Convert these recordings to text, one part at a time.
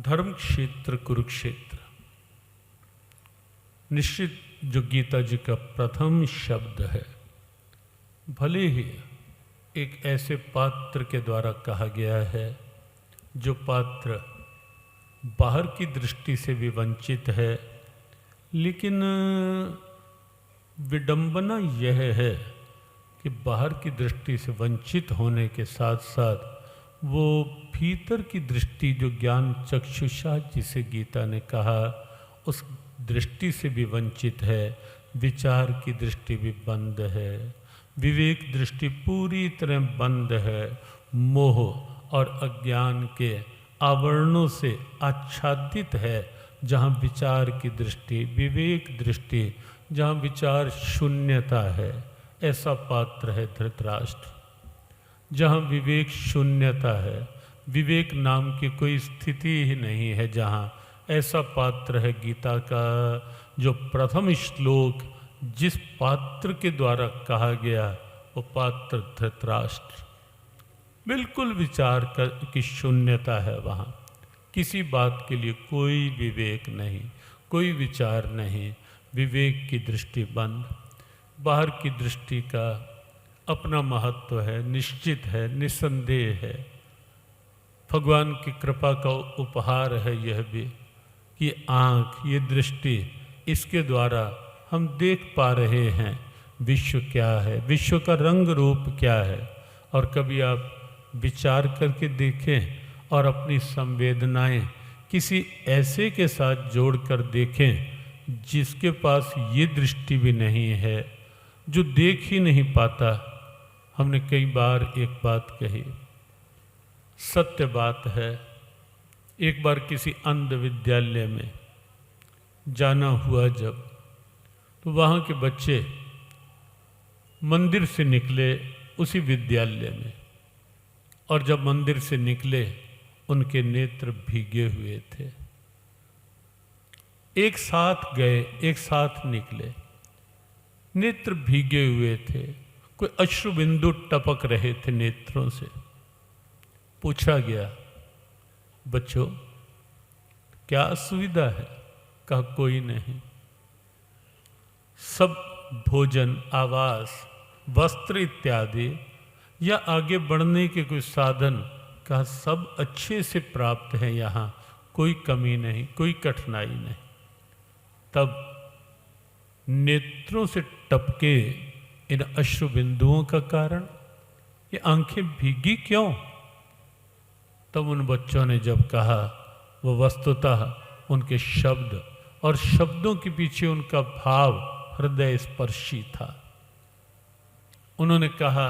धर्म क्षेत्र कुरुक्षेत्र निश्चित जो गीता जी का प्रथम शब्द है, भले ही एक ऐसे पात्र के द्वारा कहा गया है जो पात्र बाहर की दृष्टि से भी वंचित है, लेकिन विडंबना यह है कि बाहर की दृष्टि से वंचित होने के साथ साथ वो भीतर की दृष्टि जो ज्ञान चक्षुषा जिसे गीता ने कहा उस दृष्टि से भी वंचित है, विचार की दृष्टि भी बंद है, विवेक दृष्टि पूरी तरह बंद है, मोह और अज्ञान के आवरणों से आच्छादित है। जहाँ विचार की दृष्टि, विवेक दृष्टि, जहाँ विचार शून्यता है, ऐसा पात्र है धृतराष्ट्र। जहाँ विवेक शून्यता है, विवेक नाम की कोई स्थिति ही नहीं है, जहाँ ऐसा पात्र है गीता का जो प्रथम श्लोक जिस पात्र के द्वारा कहा गया वो पात्र धृतराष्ट्र। बिल्कुल विचार की शून्यता है, वहाँ किसी बात के लिए कोई विवेक नहीं, कोई विचार नहीं, विवेक की दृष्टि बंद। बाहर की दृष्टि का अपना महत्व है, निश्चित है, निसंदेह है, भगवान की कृपा का उपहार है यह भी कि आँख, ये दृष्टि, इसके द्वारा हम देख पा रहे हैं विश्व क्या है, विश्व का रंग रूप क्या है। और कभी आप विचार करके देखें और अपनी संवेदनाएं किसी ऐसे के साथ जोड़कर देखें जिसके पास ये दृष्टि भी नहीं है, जो देख ही नहीं पाता। हमने कई बार एक बात कही, सत्य बात है। एक बार किसी अंध विद्यालय में जाना हुआ जब, तो वहाँ के बच्चे मंदिर से निकले उसी विद्यालय में, और जब मंदिर से निकले उनके नेत्र भीगे हुए थे। एक साथ गए, एक साथ निकले, नेत्र भीगे हुए थे, कोई अश्रु बिंदु टपक रहे थे नेत्रों से। पूछा गया, बच्चों क्या असुविधा है? कहा कोई नहीं। सब भोजन, आवास, वस्त्र इत्यादि या आगे बढ़ने के कोई साधन, कहा सब अच्छे से प्राप्त है, यहाँ कोई कमी नहीं, कोई कठिनाई नहीं। तब नेत्रों से टपके इन अश्रु बिंदुओं का कारण, ये आंखें भीगी क्यों? तब उन बच्चों ने जब कहा, वो वस्तुतः उनके शब्द और शब्दों के पीछे उनका भाव हृदय स्पर्शी था। उन्होंने कहा,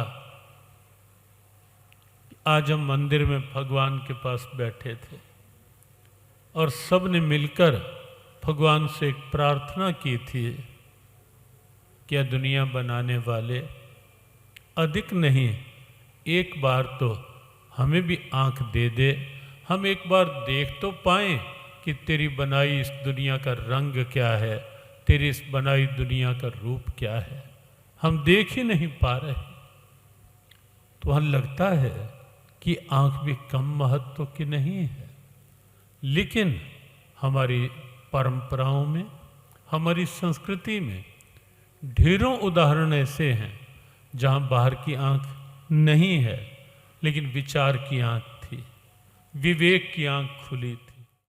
आज हम मंदिर में भगवान के पास बैठे थे और सब ने मिलकर भगवान से एक प्रार्थना की थी, क्या दुनिया बनाने वाले अधिक नहीं, एक बार तो हमें भी आंख दे दे, हम एक बार देख तो पाएं कि तेरी बनाई इस दुनिया का रंग क्या है, तेरी इस बनाई दुनिया का रूप क्या है। हम देख ही नहीं पा रहे। तो वहाँ लगता है कि आंख भी कम महत्व की नहीं है, लेकिन हमारी परंपराओं में, हमारी संस्कृति में ढेरों उदाहरण ऐसे हैं जहाँ बाहर की आंख नहीं है, लेकिन विचार की आंख थी, विवेक की आंख खुली थी।